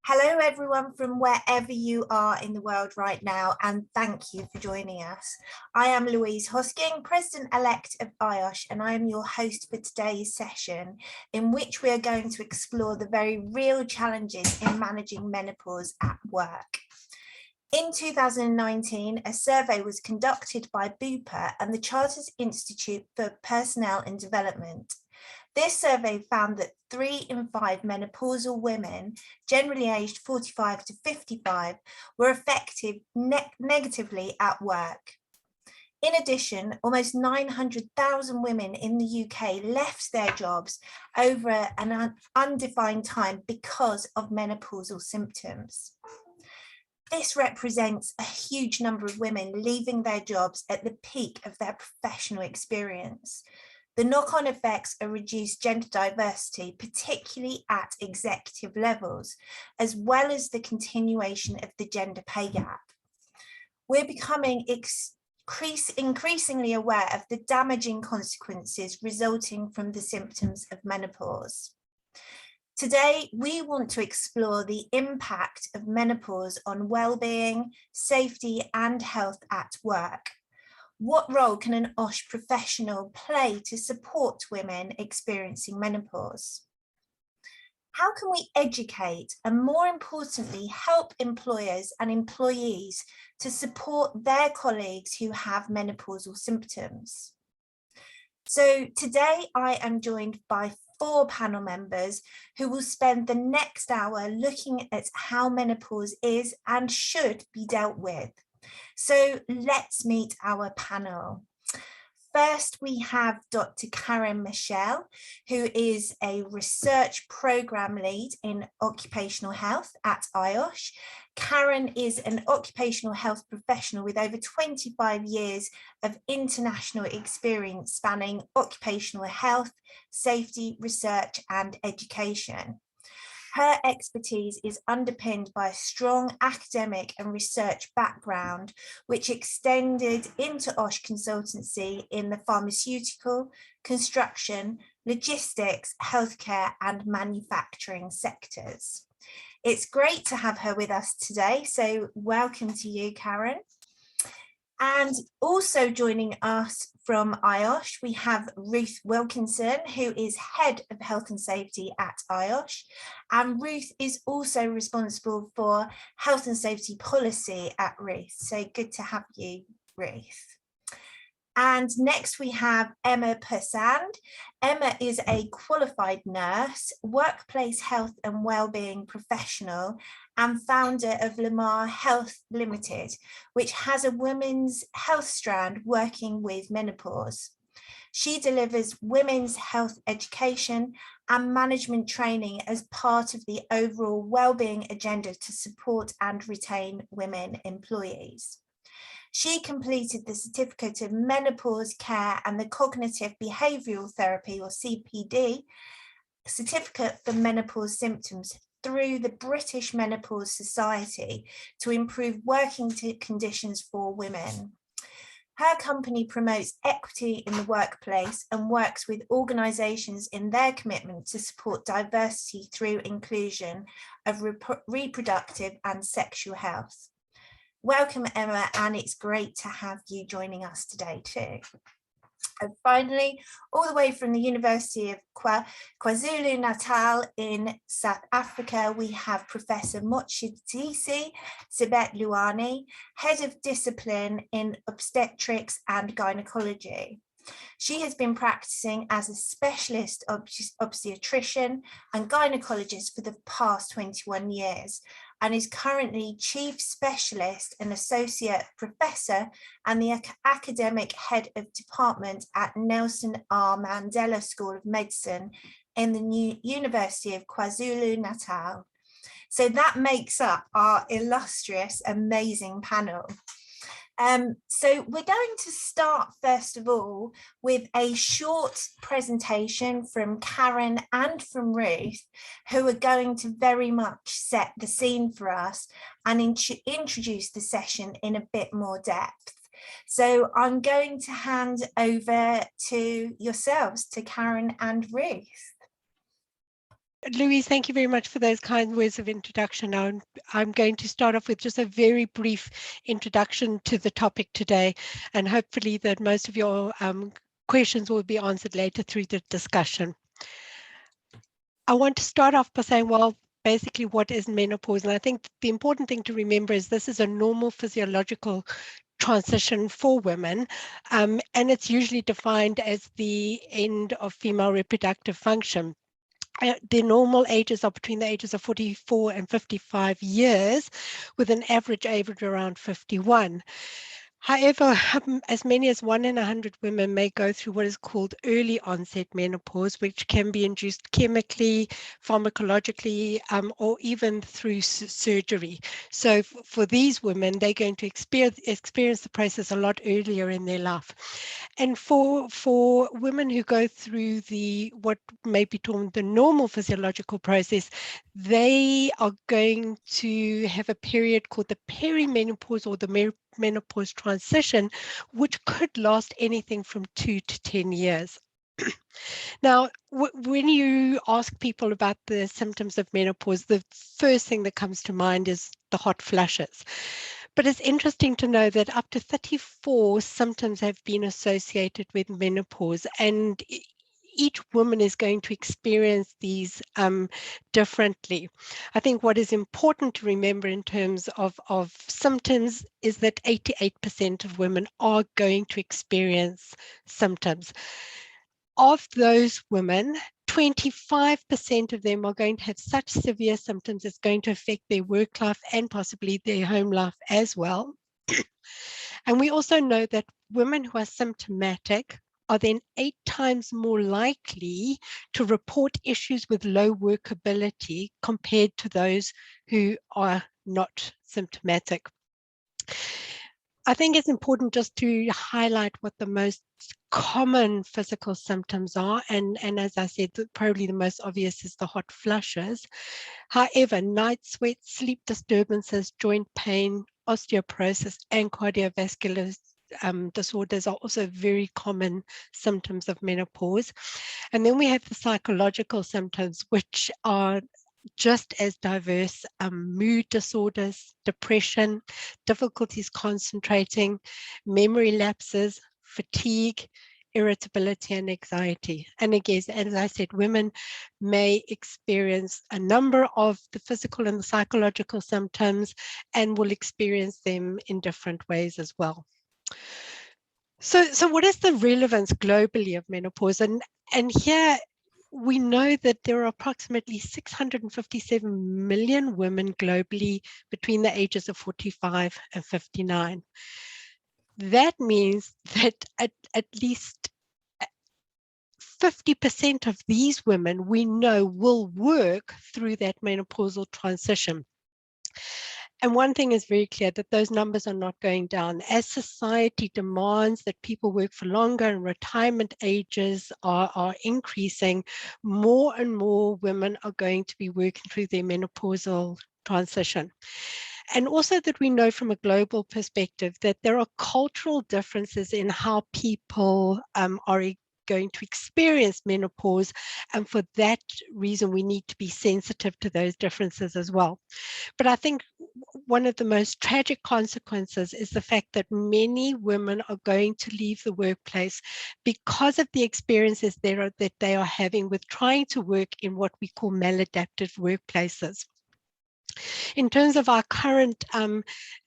Hello everyone from wherever you are in the world right now, and thank you for joining us. I am Louise Hosking, President-elect of IOSH, and I am your host for today's session, in which we are going to explore the very real challenges in managing menopause at work. In 2019, a survey was conducted by Bupa and the Chartered Institute for Personnel and Development. This survey found that 3 in 5 menopausal women, generally aged 45 to 55, were affected negatively at work. In addition, almost 900,000 women in the UK left their jobs over an undefined time because of menopausal symptoms. This represents a huge number of women leaving their jobs at the peak of their professional experience. The knock-on effects are reduced gender diversity, particularly at executive levels, as well as the continuation of the gender pay gap. We're becoming increasingly aware of the damaging consequences resulting from the symptoms of menopause. Today, we want to explore the impact of menopause on well-being, safety, and health at work. What role can an IOSH professional play to support women experiencing menopause? How can we educate and, more importantly, help employers and employees to support their colleagues who have menopausal symptoms? So today I am joined by 4 panel members who will spend the next hour looking at how menopause is and should be dealt with. So let's meet our panel. First, we have Dr. Karen Michel, who is a research program lead in occupational health at IOSH. Karen is an occupational health professional with over 25 years of international experience spanning occupational health, safety, research, and education. Her expertise is underpinned by a strong academic and research background, which extended into IOSH consultancy in the pharmaceutical, construction, logistics, healthcare, and manufacturing sectors. It's great to have her with us today, so welcome to you, Karen. And also joining us from IOSH, we have Ruth Wilkinson, who is Head of Health and Safety at IOSH. And Ruth is also responsible for health and safety policy at Ruth. So good to have you, Ruth. And next we have Emma Persand. Emma is a qualified nurse, workplace health and wellbeing professional, and founder of Lamar Health Limited, which has a women's health strand working with menopause. She delivers women's health education and management training as part of the overall wellbeing agenda to support and retain women employees. She completed the Certificate of Menopause Care and the Cognitive Behavioural Therapy, or CPD, Certificate for Menopause Symptoms through the British Menopause Society to improve working conditions for women. Her company promotes equity in the workplace and works with organisations in their commitment to support diversity through inclusion of reproductive and sexual health. Welcome, Emma, and it's great to have you joining us today too. And finally, all the way from the University of KwaZulu-Natal in South Africa, we have Professor Motshidisi Sibet Luani, Head of Discipline in Obstetrics and Gynecology. She has been practicing as a specialist obstetrician and gynecologist for the past 21 years and is currently Chief Specialist and Associate Professor and the Academic Head of Department at Nelson R. Mandela School of Medicine in the University of KwaZulu-Natal. So that makes up our illustrious, amazing panel. So we're going to start first of all with a short presentation from Karen and from Ruth, who are going to very much set the scene for us and introduce the session in a bit more depth. So I'm going to hand over to yourselves, to Karen and Ruth. Louise, thank you very much for those kind words of introduction. Now, I'm going to start off with just a very brief introduction to the topic today, and hopefully that most of your questions will be answered later through the discussion. I want to start off by saying, well, basically what is menopause? And I think the important thing to remember is this is a normal physiological transition for women, and it's usually defined as the end of female reproductive function. The normal ages are between the ages of 44 and 55 years, with an average age around 51. However, as many as 1 in 100 women may go through what is called early onset menopause, which can be induced chemically, pharmacologically, or even through surgery. So for these women, they're going to experience the process a lot earlier in their life. And for women who go through what may be termed the normal physiological process, they are going to have a period called the perimenopause or the menopause transition, which could last anything from 2 to 10 years. Now, when you ask people about the symptoms of menopause, the first thing that comes to mind is the hot flushes. But it's interesting to know that up to 34 symptoms have been associated with menopause, and each woman is going to experience these differently. I think what is important to remember in terms of symptoms is that 88% of women are going to experience symptoms. Of those women, 25% of them are going to have such severe symptoms it's going to affect their work life and possibly their home life as well. And we also know that women who are symptomatic are then 8 times more likely to report issues with low workability compared to those who are not symptomatic. I think it's important just to highlight what the most common physical symptoms are. And as I said, probably the most obvious is the hot flushes. However, night sweats, sleep disturbances, joint pain, osteoporosis, and cardiovascular disorders are also very common symptoms of menopause. And then we have the psychological symptoms, which are just as diverse: mood disorders, depression, difficulties concentrating, memory lapses, fatigue, irritability, and anxiety. And again, as I said, women may experience a number of the physical and the psychological symptoms and will experience them in different ways as well. So what is the relevance globally of menopause? And here we know that there are approximately 657 million women globally between the ages of 45 and 59. That means that at least 50% of these women we know will work through that menopausal transition. And one thing is very clear, that those numbers are not going down. As society demands that people work for longer and retirement ages are increasing, more and more women are going to be working through their menopausal transition. And also that we know from a global perspective that there are cultural differences in how people are going to experience menopause. And for that reason, we need to be sensitive to those differences as well. But I think one of the most tragic consequences is the fact that many women are going to leave the workplace because of the experiences that they are having with trying to work in what we call maladaptive workplaces. In terms of our current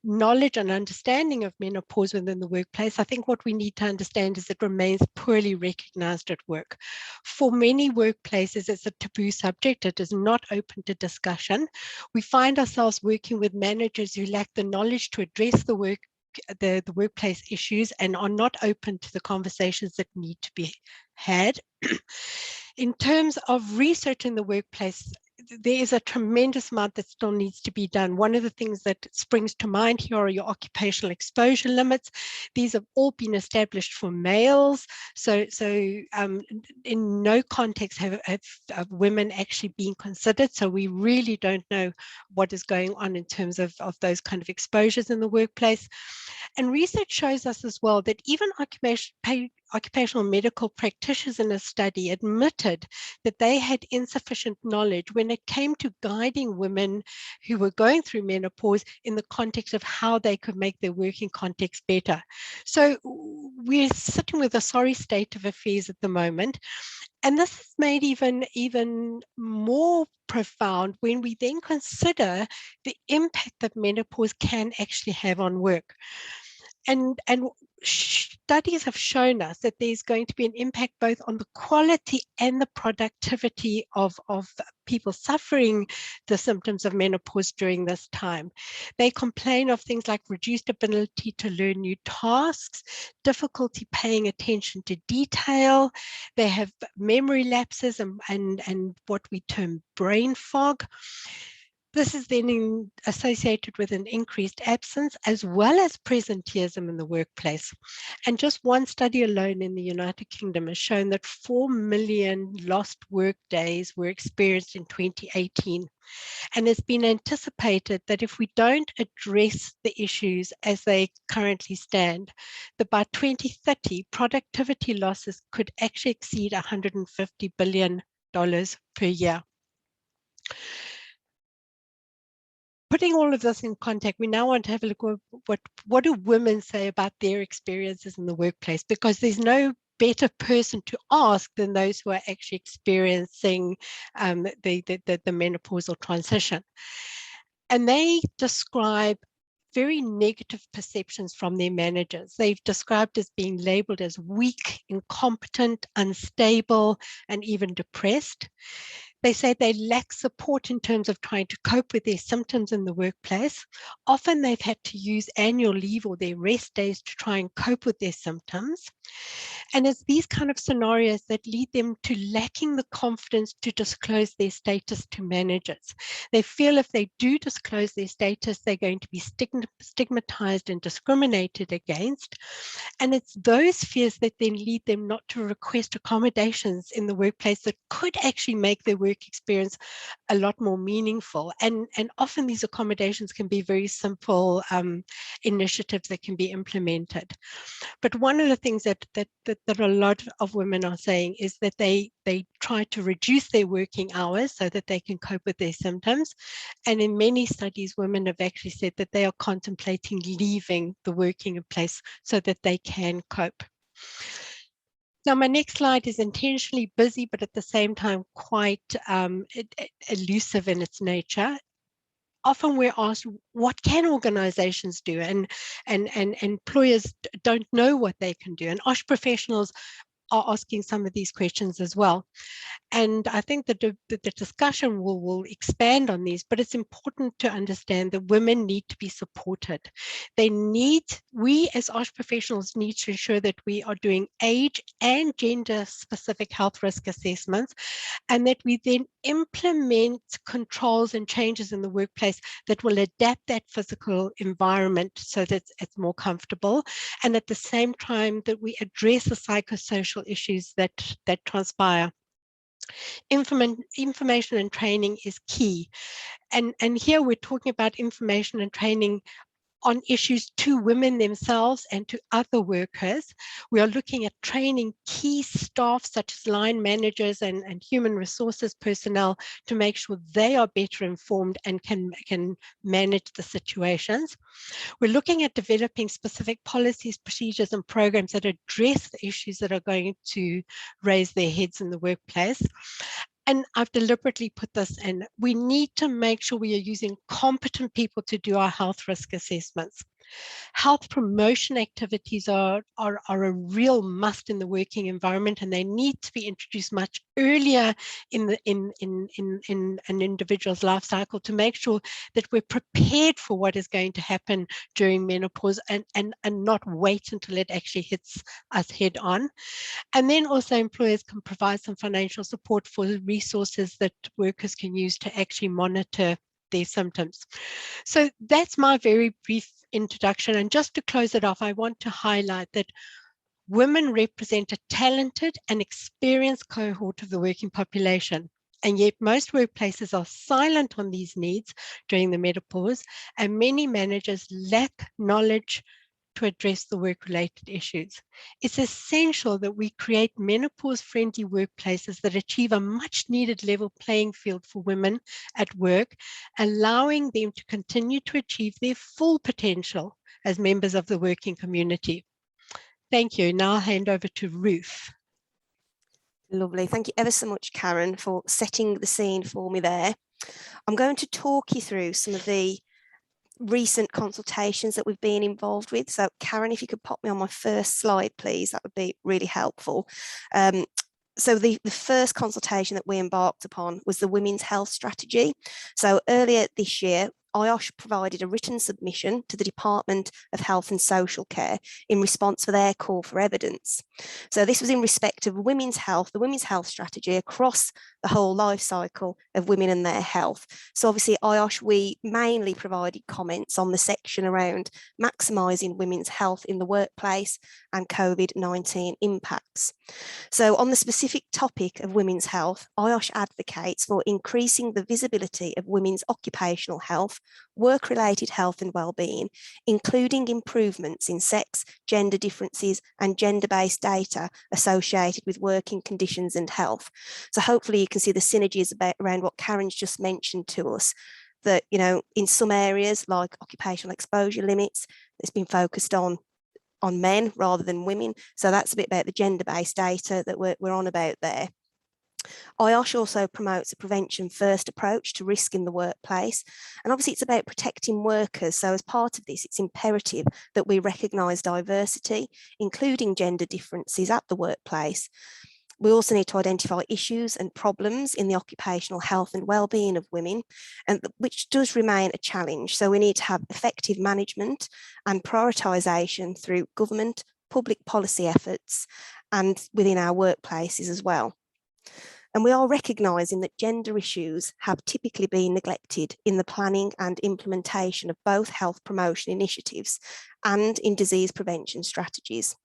knowledge and understanding of menopause within the workplace, I think what we need to understand is it remains poorly recognized at work. For many workplaces, it's a taboo subject. It is not open to discussion. We find ourselves working with managers who lack the knowledge to address the workplace issues and are not open to the conversations that need to be had. In terms of research in the workplace, there is a tremendous amount that still needs to be done. One of the things that springs to mind here are your occupational exposure limits. These have all been established for males. So in no context have women actually been considered. So we really don't know what is going on in terms of those kind of exposures in the workplace. And research shows us as well that even occupational medical practitioners in a study admitted that they had insufficient knowledge when it came to guiding women who were going through menopause in the context of how they could make their working context better. So we're sitting with a sorry state of affairs at the moment. And this is made even more profound when we then consider the impact that menopause can actually have on work. And studies have shown us that there's going to be an impact both on the quality and the productivity of people suffering the symptoms of menopause during this time. They complain of things like reduced ability to learn new tasks, difficulty paying attention to detail. They have memory lapses and what we term brain fog. This is then associated with an increased absence as well as presenteeism in the workplace. And just one study alone in the United Kingdom has shown that 4 million lost work days were experienced in 2018. And it's been anticipated that if we don't address the issues as they currently stand, that by 2030, productivity losses could actually exceed $150 billion per year. Putting all of this in context, we now want to have a look at what do women say about their experiences in the workplace, because there's no better person to ask than those who are actually experiencing the menopausal transition. And they describe very negative perceptions from their managers. They've described as being labeled as weak, incompetent, unstable, and even depressed. They say they lack support in terms of trying to cope with their symptoms in the workplace. Often they've had to use annual leave or their rest days to try and cope with their symptoms. And it's these kind of scenarios that lead them to lacking the confidence to disclose their status to managers. They feel if they do disclose their status, they're going to be stigmatized and discriminated against. And it's those fears that then lead them not to request accommodations in the workplace that could actually make their work experience a lot more meaningful. And often these accommodations can be very simple initiatives that can be implemented. But one of the things that a lot of women are saying is that they try to reduce their working hours so that they can cope with their symptoms. And in many studies, women have actually said that they are contemplating leaving the working place so that they can cope. Now, my next slide is intentionally busy, but at the same time quite elusive in its nature. Often we're asked, what can organizations do? And employers don't know what they can do. And IOSH professionals are asking some of these questions as well. And I think that the discussion will expand on these, but it's important to understand that women need to be supported. We as IOSH professionals need to ensure that we are doing age and gender specific health risk assessments, and that we then implement controls and changes in the workplace that will adapt that physical environment so that it's more comfortable. And at the same time that we address the psychosocial issues that transpire. Information and training is key. And here we're talking about information and training on issues to women themselves and to other workers. We are looking at training key staff such as line managers and human resources personnel to make sure they are better informed and can manage the situations. We're looking at developing specific policies, procedures, and programs that address the issues that are going to raise their heads in the workplace. And I've deliberately put this in. We need to make sure we are using competent people to do our health risk assessments. Health promotion activities are a real must in the working environment, and they need to be introduced much earlier in an individual's life cycle to make sure that we're prepared for what is going to happen during menopause and not wait until it actually hits us head on. And then also employers can provide some financial support for resources that workers can use to actually monitor their symptoms. So that's my very brief introduction. And just to close it off, I want to highlight that women represent a talented and experienced cohort of the working population. And yet most workplaces are silent on these needs during the menopause, and many managers lack knowledge, to address the work-related issues. It's essential that we create menopause-friendly workplaces that achieve a much-needed level playing field for women at work, allowing them to continue to achieve their full potential as members of the working community. Thank you. Now I'll hand over to Ruth. Lovely. Thank you ever so much, Karen, for setting the scene for me there. I'm going to talk you through some of the recent consultations that we've been involved with. So Karen, if you could pop me on my first slide, please, that would be really helpful. So the first consultation that we embarked upon was the Women's Health Strategy. So earlier this year, IOSH provided a written submission to the Department of Health and Social Care in response for their call for evidence. So this was in respect of women's health, the Women's Health Strategy across the whole life cycle of women and their health. So obviously IOSH, we mainly provided comments on the section around maximising women's health in the workplace and COVID-19 impacts. So on the specific topic of women's health, IOSH advocates for increasing the visibility of women's occupational health, work-related health and wellbeing, including improvements in sex, gender differences and gender-based data associated with working conditions and health. So hopefully you can see the synergies around what Karen's just mentioned to us, that, you know, in some areas like occupational exposure limits, it's been focused on men rather than women. So that's a bit about the gender-based data that we're on about there. IOSH also promotes a prevention first approach to risk in the workplace. And obviously it's about protecting workers. So as part of this, it's imperative that we recognise diversity, including gender differences at the workplace. We also need to identify issues and problems in the occupational health and wellbeing of women, and which does remain a challenge. So we need to have effective management and prioritisation through government, public policy efforts, and within our workplaces as well. And we are recognising that gender issues have typically been neglected in the planning and implementation of both health promotion initiatives and in disease prevention strategies.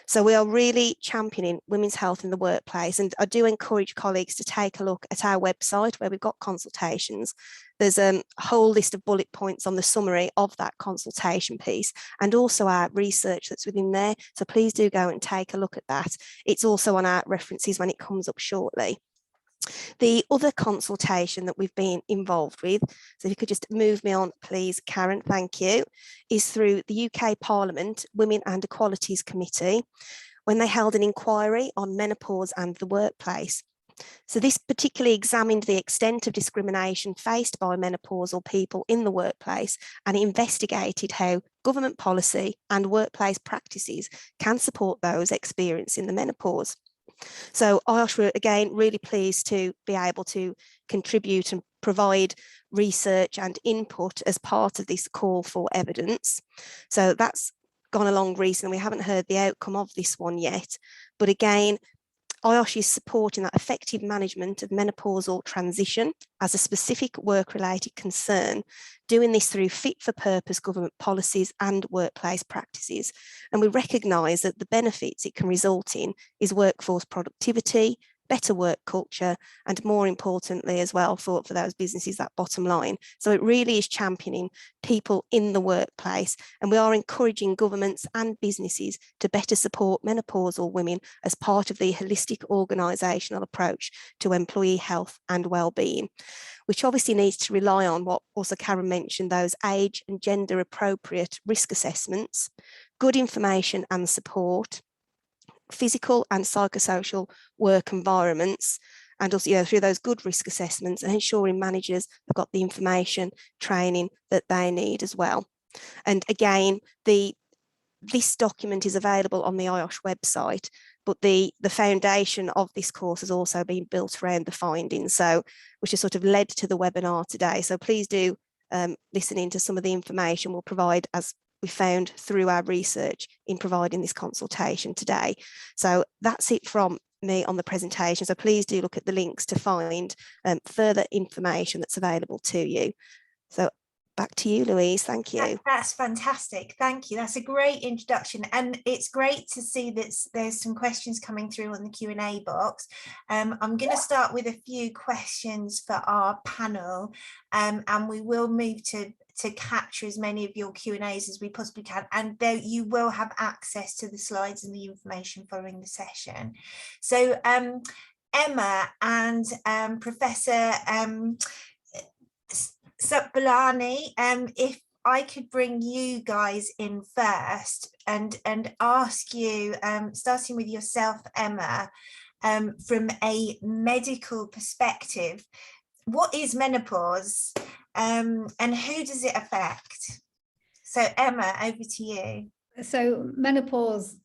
So we are really championing women's health in the workplace, and I do encourage colleagues to take a look at our website where we've got consultations. There's a whole list of bullet points on the summary of that consultation piece, and also our research that's within there. So please do go and take a look at that. It's also on our references when it comes up shortly. The other consultation that we've been involved with, so if you could just move me on, please, Karen, thank you, is through the UK Parliament Women and Equalities Committee, when they held an inquiry on menopause and the workplace. So this particularly examined the extent of discrimination faced by menopausal people in the workplace, and investigated how government policy and workplace practices can support those experiencing the menopause. So IOSH were again really pleased to be able to contribute and provide research and input as part of this call for evidence. So that's gone along recently. We haven't heard the outcome of this one yet, but again, IOSH is supporting that effective management of menopausal transition as a specific work-related concern, doing this through fit-for-purpose government policies and workplace practices. And we recognise that the benefits it can result in is workforce productivity, better work culture, and more importantly as well for those businesses, that bottom line. So it really is championing people in the workplace, and we are encouraging governments and businesses to better support menopausal women as part of the holistic organisational approach to employee health and wellbeing, which obviously needs to rely on what also Karen mentioned, those age and gender appropriate risk assessments, good information and support, physical and psychosocial work environments, and also through those good risk assessments, and ensuring managers have got the information, training that they need as well. And again, this document is available on the IOSH website, but the foundation of this course has also been built around the findings, so which has sort of led to the webinar today. So please do listen into some of the information we'll provide as we found through our research in providing this consultation today. So that's it from me on the presentation. So please do look at the links to find further information that's available to you. So back to you, Louise. Thank you. That's fantastic. Thank you. That's a great introduction. And it's great to see that there's some questions coming through on the Q&A box. I'm going to start with a few questions for our panel, and we will move to capture as many of your Q&As as we possibly can. And there you will have access to the slides and the information following the session. So Emma and Professor Subbulani, if I could bring you guys in first and ask you, starting with yourself, Emma, from a medical perspective, what is menopause and who does it affect? So Emma, over to you. So menopause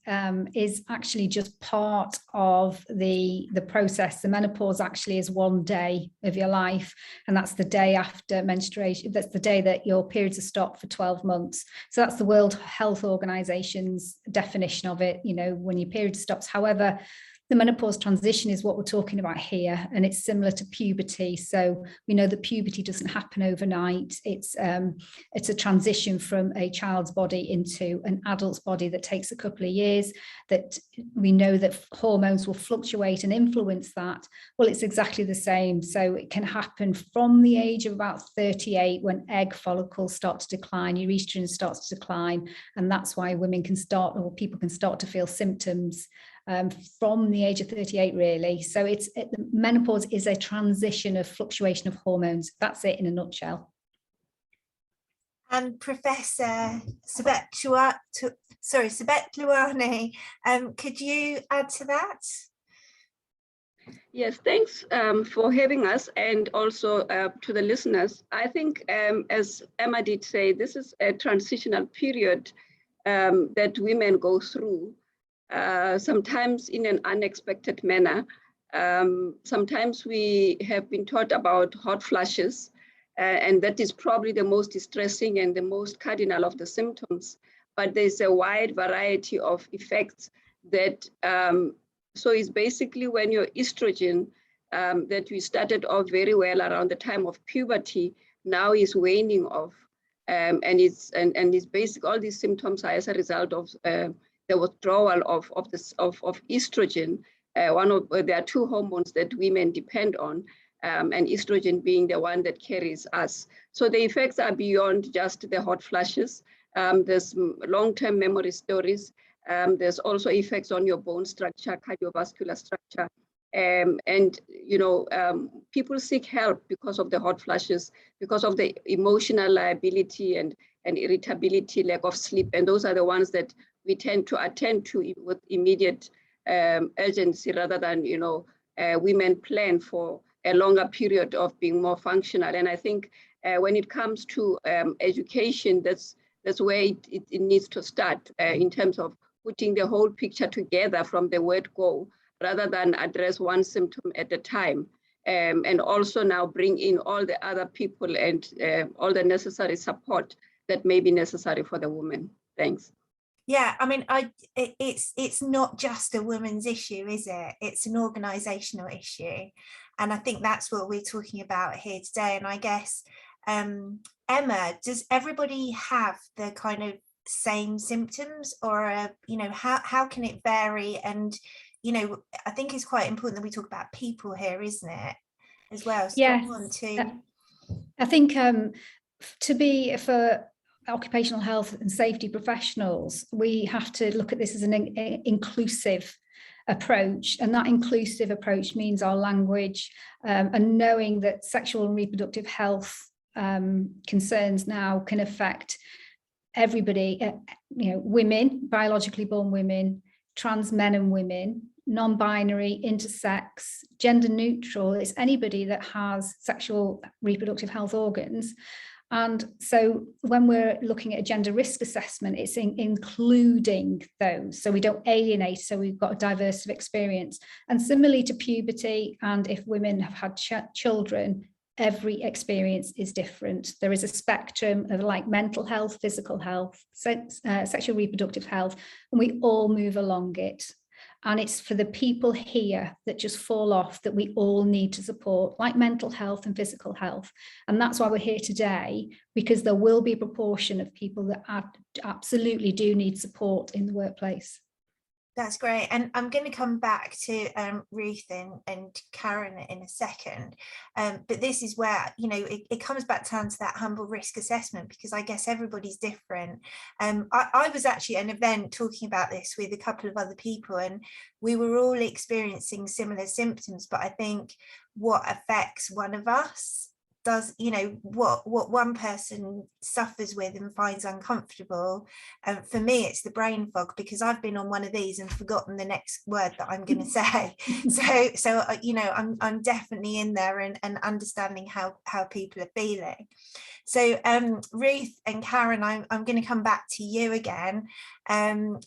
is actually just part of the process. The menopause actually is one day of your life, and that's the day after menstruation. That's the day that your periods are stopped for 12 months. So that's the World Health Organization's definition of it, you know, when your period stops. However, the menopause transition is what we're talking about here, and it's similar to puberty. So we know that puberty doesn't happen overnight. It's a transition from a child's body into an adult's body that takes a couple of years, that we know that hormones will fluctuate and influence that. Well, it's exactly the same. So it can happen from the age of about 38 when egg follicles start to decline, your estrogen starts to decline, and that's why women can start, or people can start to feel symptoms from the age of 38, really. So menopause is a transition of fluctuation of hormones. That's it in a nutshell. And Professor Subbulani, could you add to that? Yes, thanks for having us, and also to the listeners. I think, as Emma did say, this is a transitional period that women go through. Sometimes in an unexpected manner. Sometimes we have been taught about hot flashes, and that is probably the most distressing and the most cardinal of the symptoms. But there's a wide variety of effects that, so it's basically when your estrogen that we started off very well around the time of puberty now is waning off. And it's basic, all these symptoms are as a result of the withdrawal of estrogen. There are two hormones that women depend on, and estrogen being the one that carries us. So the effects are beyond just the hot flashes. There's long-term memory stories. There's also effects on your bone structure, cardiovascular structure. And you know, people seek help because of the hot flashes, because of the emotional liability and irritability, lack of sleep. And those are the ones that we tend to attend to with immediate urgency, rather than, you know, women plan for a longer period of being more functional. And I think when it comes to education, that's where it needs to start in terms of putting the whole picture together from the word go, rather than address one symptom at a time. And also now bring in all the other people and all the necessary support that may be necessary for the woman. Thanks. Yeah, I mean, it's not just a woman's issue, is it? It's an organisational issue. And I think that's what we're talking about here today. And I guess, Emma, does everybody have the kind of same symptoms, or, you know, how can it vary? And, you know, I think it's quite important that we talk about people here, isn't it, as well? So Yes. I think for occupational health and safety professionals, we have to look at this as an inclusive approach, and that inclusive approach means our language and knowing that sexual and reproductive health concerns now can affect everybody, you know, women, biologically born women, trans men and women, non-binary, intersex, gender neutral. It's anybody that has sexual reproductive health organs. And so when we're looking at a gender risk assessment, it's including those. So we don't alienate, so we've got a diverse of experience. And similarly to puberty, and if women have had children, every experience is different. There is a spectrum of like mental health, physical health, sexual reproductive health, and we all move along it. And it's for the people here that just fall off that we all need to support, like mental health and physical health. And that's why we're here today, because there will be a proportion of people that absolutely do need support in the workplace. That's great. And I'm going to come back to Ruth and Karen in a second. But this is where, you know, it comes back down to that humble risk assessment, because I guess everybody's different. I was actually at an event talking about this with a couple of other people, and we were all experiencing similar symptoms. But I think what affects one of us does, you know, what one person suffers with and finds uncomfortable. And for me, it's the brain fog, because I've been on one of these and forgotten the next word that I'm going to say. So you know, I'm definitely in there and understanding how people are feeling. So Ruth and Karen, I'm going to come back to you again.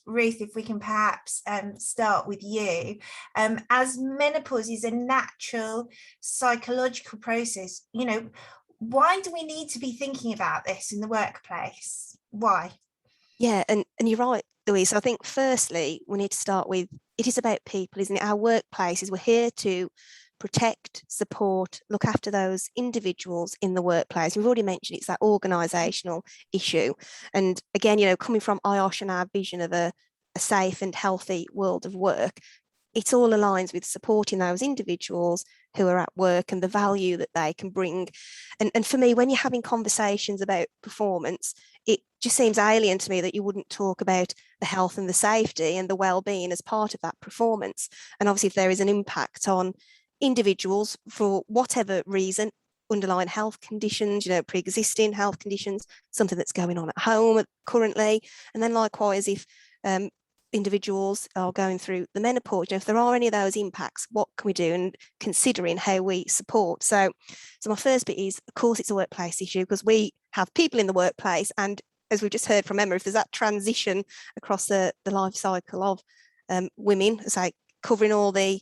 Ruth, if we can perhaps start with you. As menopause is a natural psychological process, you know, why do we need to be thinking about this in the workplace? Why? Yeah, and you're right, Louise. So I think firstly, we need to start with, it is about people, isn't it? Our workplaces, we're here to protect, support, look after those individuals in the workplace. We've already mentioned it's that organisational issue. And again, you know, coming from IOSH and our vision of a safe and healthy world of work, it all aligns with supporting those individuals who are at work and the value that they can bring. And for me, when you're having conversations about performance, it just seems alien to me that you wouldn't talk about the health and the safety and the well-being as part of that performance. And obviously, if there is an impact on individuals for whatever reason, underlying health conditions, you know, pre-existing health conditions, something that's going on at home currently, and then likewise if individuals are going through the menopause, you know, if there are any of those impacts, what can we do, and considering how we support. So my first bit is, of course, it's a workplace issue, because we have people in the workplace, and as we just heard from Emma, if there's that transition across the life cycle of women, say covering all the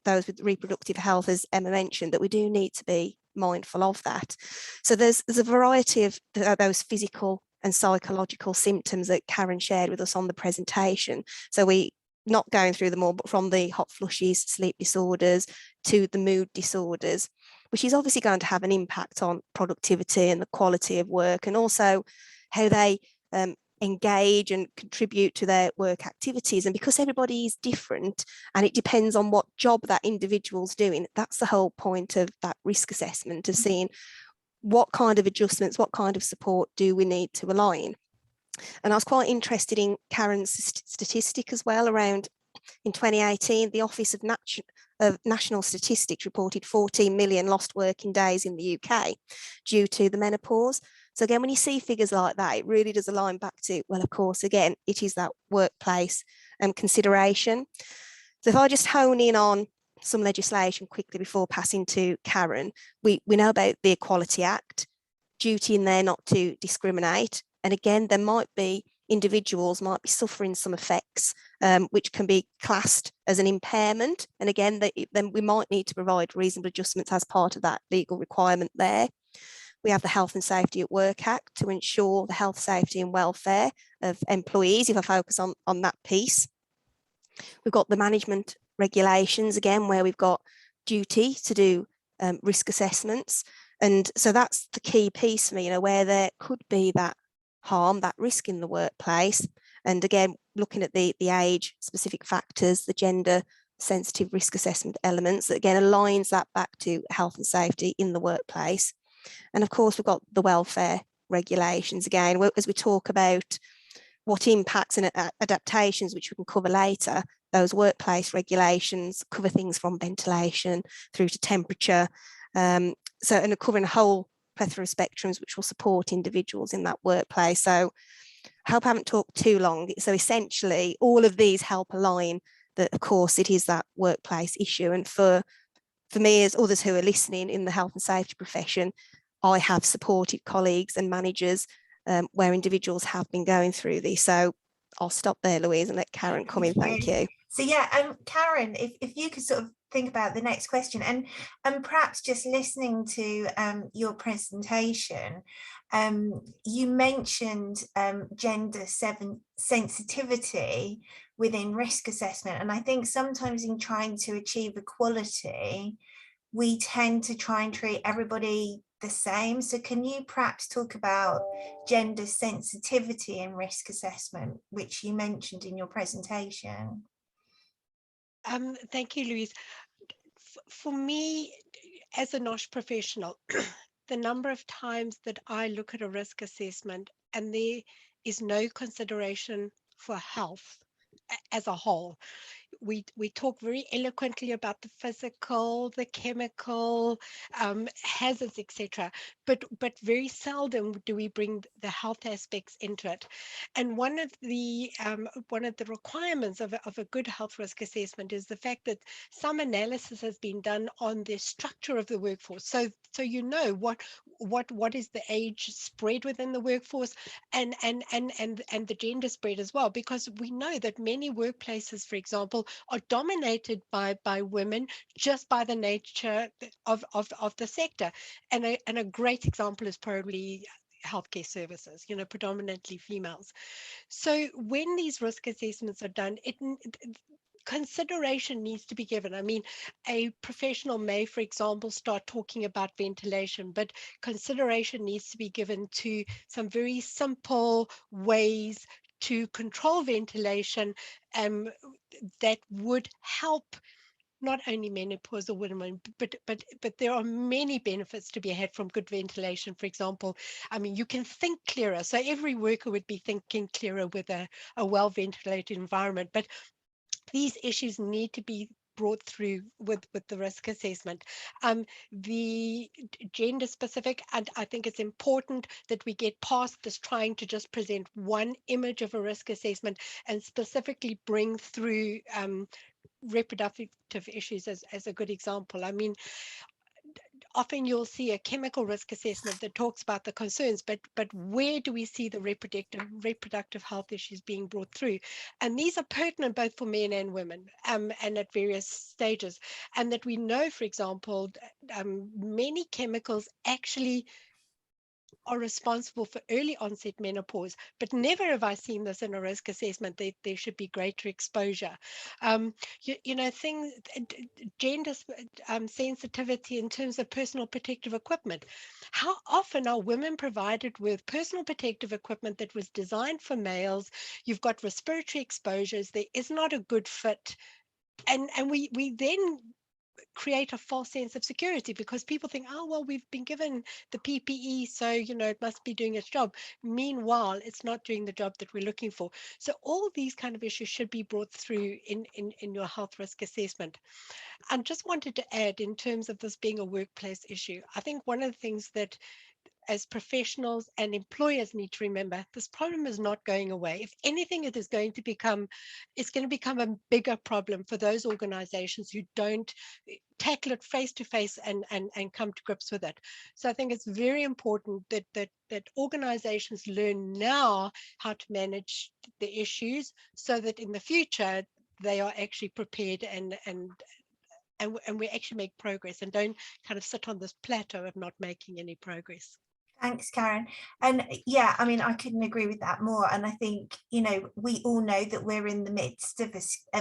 those with reproductive health, as Emma mentioned, that we do need to be mindful of that. So there's a variety of those physical and psychological symptoms that Karen shared with us on the presentation. So we not going through them all, but from the hot flushes, sleep disorders, to the mood disorders, which is obviously going to have an impact on productivity and the quality of work, and also how they engage and contribute to their work activities. And because everybody is different and it depends on what job that individual's doing, that's the whole point of that risk assessment, of seeing what kind of adjustments, what kind of support do we need to align. And I was quite interested in Karen's statistic as well around, in 2018, the Office of National Statistics reported 14 million lost working days in the UK due to the menopause. So again, when you see figures like that, it really does align back to, well, of course, again, it is that workplace consideration. So if I just hone in on some legislation quickly before passing to Karen, we know about the Equality Act, duty in there not to discriminate. And again, there might be individuals might be suffering some effects which can be classed as an impairment. And again, then we might need to provide reasonable adjustments as part of that legal requirement there. We have the Health and Safety at Work Act to ensure the health, safety and welfare of employees, if I focus on that piece. We've got the management regulations, again, where we've got duty to do risk assessments. And so that's the key piece for me, you know, where there could be that harm, that risk in the workplace. And again, looking at the age specific factors, the gender sensitive risk assessment elements, that again aligns that back to health and safety in the workplace. And of course, we've got the welfare regulations again, as we talk about what impacts and adaptations, which we can cover later. Those workplace regulations cover things from ventilation through to temperature. And covering a whole plethora of spectrums which will support individuals in that workplace. So I hope I haven't talked too long. So essentially, all of these help align that, of course, it is that workplace issue. And for me, as others who are listening in the health and safety profession, I have supported colleagues and managers where individuals have been going through this. So I'll stop there, Louise, and let Karen come in. Thank you. So yeah, Karen, if you could sort of think about the next question, and perhaps just listening to your presentation, you mentioned gender sensitivity, within risk assessment. And I think sometimes in trying to achieve equality, we tend to try and treat everybody the same. So can you perhaps talk about gender sensitivity in risk assessment, which you mentioned in your presentation? Thank you, Louise. For me, as an IOSH professional, the number of times that I look at a risk assessment and there is no consideration for health as a whole. We talk very eloquently about the physical, the chemical hazards, etc. But very seldom do we bring the health aspects into it. And one of the requirements of a good health risk assessment is the fact that some analysis has been done on the structure of the workforce. So you know what is the age spread within the workforce, and the gender spread as well, because we know that many workplaces, for example, are dominated by women just by the nature of the sector. And a great example is probably healthcare services, you know, predominantly females. So when these risk assessments are done, consideration needs to be given. I mean, a professional may, for example, start talking about ventilation, but consideration needs to be given to some very simple ways to control ventilation that would help not only menopausal women, but there are many benefits to be had from good ventilation. For example, I mean, you can think clearer. So every worker would be thinking clearer with a well-ventilated environment. But these issues need to be brought through with the risk assessment. The gender specific, and I think it's important that we get past this trying to just present one image of a risk assessment and specifically bring through reproductive issues as a good example. I mean, often you'll see a chemical risk assessment that talks about the concerns, but where do we see the reproductive health issues being brought through? And these are pertinent both for men and women, and at various stages. And that we know, for example, many chemicals actually are responsible for early onset menopause, but never have I seen this in a risk assessment that there should be greater exposure. You know, things, gender sensitivity in terms of personal protective equipment. How often are women provided with personal protective equipment that was designed for males? You've got respiratory exposures, there is not a good fit. And we then create a false sense of security because people think, oh, well, we've been given the PPE, so, you know, it must be doing its job. Meanwhile, it's not doing the job that we're looking for. So all these kind of issues should be brought through in your health risk assessment. And just wanted to add, in terms of this being a workplace issue, I think one of the things that as professionals and employers need to remember, this problem is not going away. If anything, it is going to become, it's going to become a bigger problem for those organizations who don't tackle it face to face and come to grips with it. So I think it's very important that organizations learn now how to manage the issues so that in the future they are actually prepared and we actually make progress and don't kind of sit on this plateau of not making any progress. Thanks, Karen. And yeah, I mean, I couldn't agree with that more. And I think, you know, we all know that we're in the midst of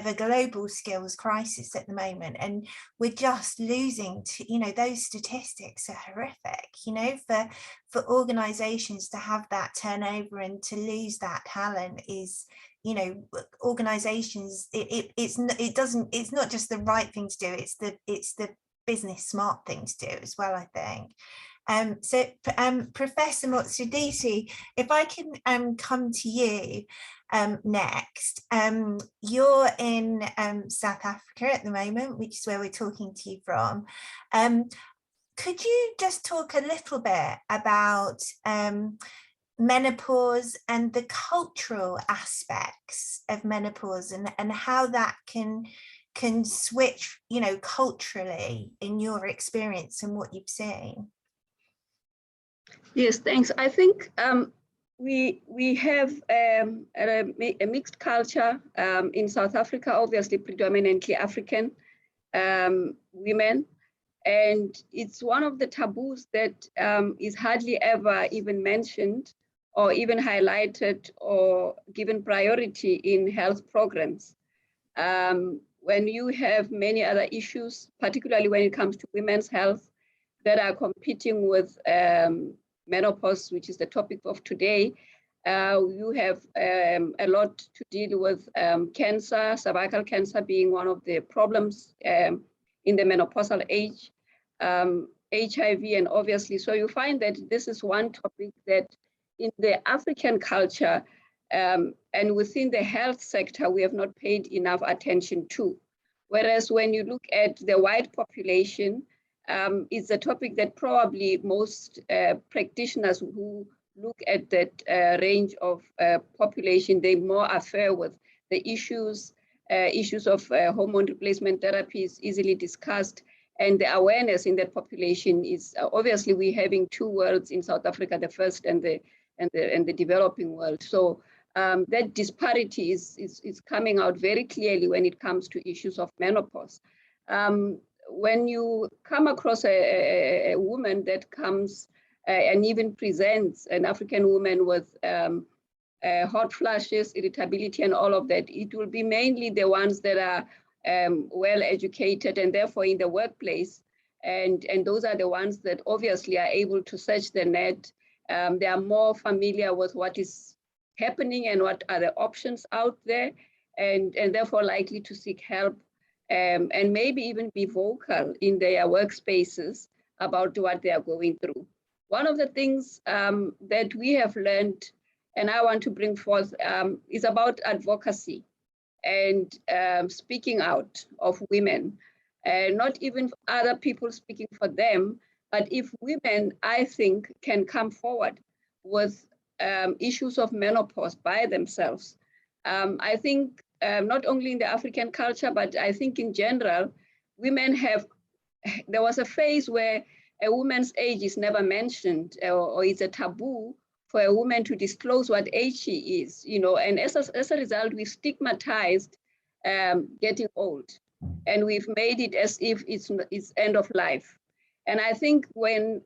a global skills crisis at the moment, and we're just losing to, you know, those statistics are horrific, you know, for organizations to have that turnover and to lose that talent is, you know, organizations, it's not just the right thing to do, it's the business smart thing to do as well, I think. Professor Motsudisi, if I can come to you next. You're in South Africa at the moment, which is where we're talking to you from. Could you just talk a little bit about menopause and the cultural aspects of menopause and how that can switch, you know, culturally in your experience and what you've seen? Yes, thanks. I think we have a mixed culture in South Africa, obviously predominantly African women. And it's one of the taboos that is hardly ever even mentioned or even highlighted or given priority in health programs. When you have many other issues, particularly when it comes to women's health, that are competing with menopause, which is the topic of today, you have a lot to deal with cancer, cervical cancer being one of the problems in the menopausal age, HIV, and obviously, so you find that this is one topic that in the African culture and within the health sector, we have not paid enough attention to. Whereas when you look at the white population, it's a topic that probably most practitioners who look at that range of population, they more affair with the issues of hormone replacement therapy is easily discussed, and the awareness in that population is obviously we're having two worlds in South Africa, the first and the developing world. So that disparity is coming out very clearly when it comes to issues of menopause. When you come across a woman that comes and even presents an African woman with hot flashes, irritability, and all of that, it will be mainly the ones that are well educated and therefore in the workplace. And those are the ones that obviously are able to search the net. They are more familiar with what is happening and what are the options out there, and therefore likely to seek help and maybe even be vocal in their workspaces about what they are going through. One of the things that we have learned, and I want to bring forth, is about advocacy and speaking out of women, not even other people speaking for them, but if women, I think, can come forward with issues of menopause by themselves, I think not only in the African culture, but I think in general, women have, there was a phase where a woman's age is never mentioned or it's a taboo for a woman to disclose what age she is, you know, and as a result, we've stigmatized getting old, and we've made it as if it's end of life. And I think when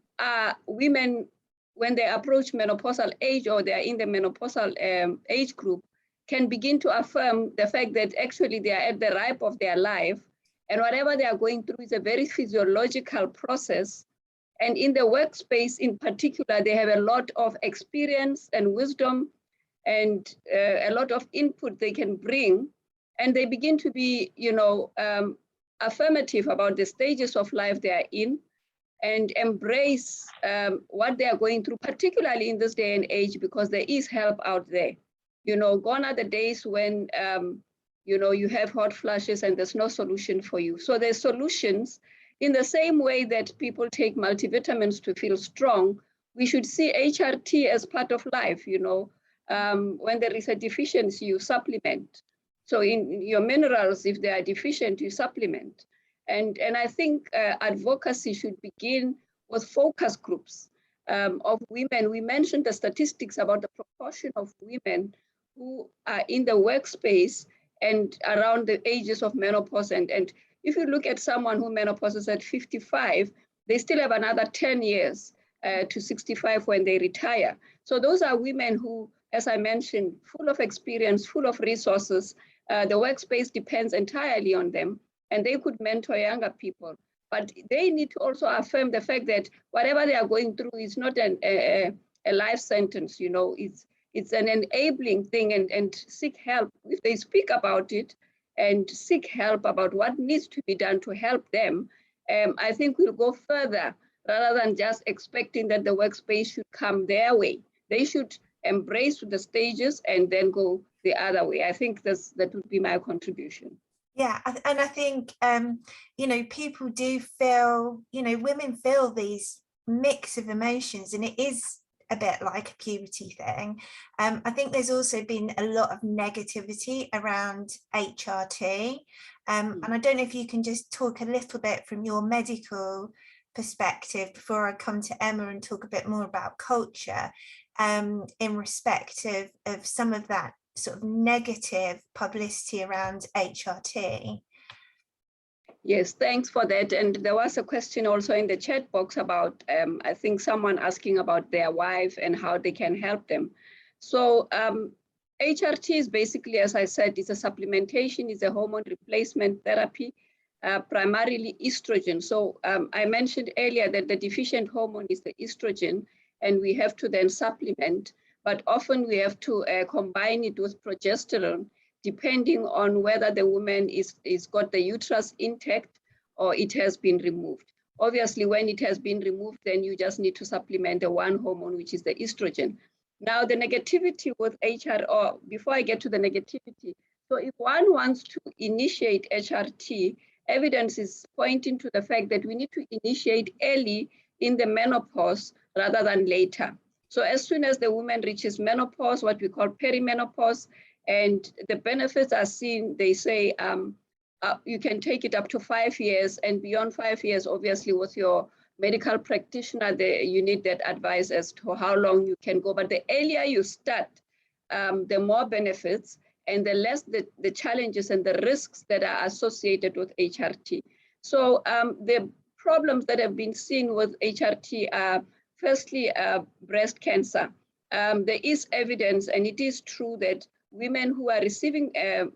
women, when they approach menopausal age or they're in the menopausal age group, can begin to affirm the fact that actually they are at the ripe of their life, and whatever they are going through is a very physiological process. And in the workspace in particular, they have a lot of experience and wisdom and a lot of input they can bring. And they begin to be, you know, affirmative about the stages of life they are in and embrace what they are going through, particularly in this day and age, because there is help out there. You know, gone are the days when, you know, you have hot flashes and there's no solution for you. So there's solutions. In the same way that people take multivitamins to feel strong, we should see HRT as part of life, you know. When there is a deficiency, you supplement. So in your minerals, if they are deficient, you supplement. And I think advocacy should begin with focus groups of women. We mentioned the statistics about the proportion of women who are in the workspace and around the ages of menopause. And if you look at someone who menopauses at 55, they still have another 10 years to 65 when they retire. So those are women who, as I mentioned, full of experience, full of resources. The workspace depends entirely on them, and they could mentor younger people. But they need to also affirm the fact that whatever they are going through is not a life sentence, you know, it's an enabling thing, and seek help. If they speak about it and seek help about what needs to be done to help them, I think we'll go further rather than just expecting that the workspace should come their way. They should embrace the stages and then go the other way. I think that would be my contribution. Yeah, and I think, you know, people do feel, you know, women feel these mix of emotions, and it is a bit like a puberty thing. I think there's also been a lot of negativity around HRT. And I don't know if you can just talk a little bit from your medical perspective before I come to Emma and talk a bit more about culture in respect of some of that sort of negative publicity around HRT. Yes, thanks for that. And there was a question also in the chat box about, I think someone asking about their wife and how they can help them. So HRT is basically, as I said, it's a supplementation, it's a hormone replacement therapy, primarily estrogen. So I mentioned earlier that the deficient hormone is the estrogen, and we have to then supplement, but often we have to combine it with progesterone, depending on whether the woman is got the uterus intact or it has been removed. Obviously, when it has been removed, then you just need to supplement the one hormone, which is the estrogen. Now, the negativity with HR, or before I get to the negativity, so if one wants to initiate HRT, evidence is pointing to the fact that we need to initiate early in the menopause rather than later. So as soon as the woman reaches menopause, what we call perimenopause, and the benefits are seen, they say you can take it up to 5 years, and beyond 5 years, obviously with your medical practitioner, you need that advice as to how long you can go. But the earlier you start, the more benefits and the less the challenges and the risks that are associated with HRT. So the problems that have been seen with HRT are, firstly, breast cancer. There is evidence, and it is true, that women who are receiving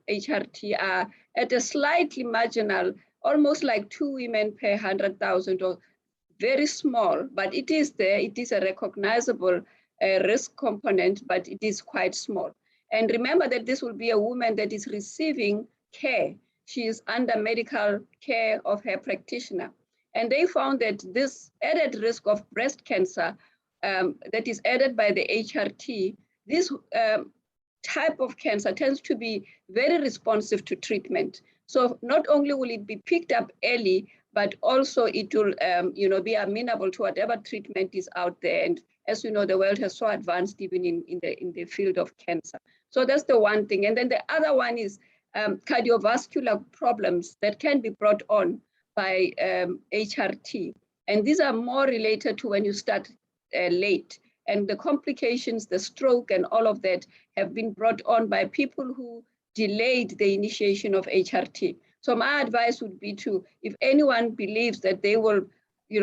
HRT are at a slightly marginal, almost like 2 women per 100,000, or very small, but it is there. It is a recognizable risk component, but it is quite small. And remember that this will be a woman that is receiving care. She is under medical care of her practitioner. And they found that this added risk of breast cancer that is added by the HRT, this type of cancer tends to be very responsive to treatment. So not only will it be picked up early, but also it will be amenable to whatever treatment is out there. And as you know, the world has so advanced even in the field of cancer. So that's the one thing. And then the other one is cardiovascular problems that can be brought on by HRT. And these are more related to when you start late. And the complications, the stroke and all of that have been brought on by people who delayed the initiation of HRT. So my advice would be to, if anyone believes that they will,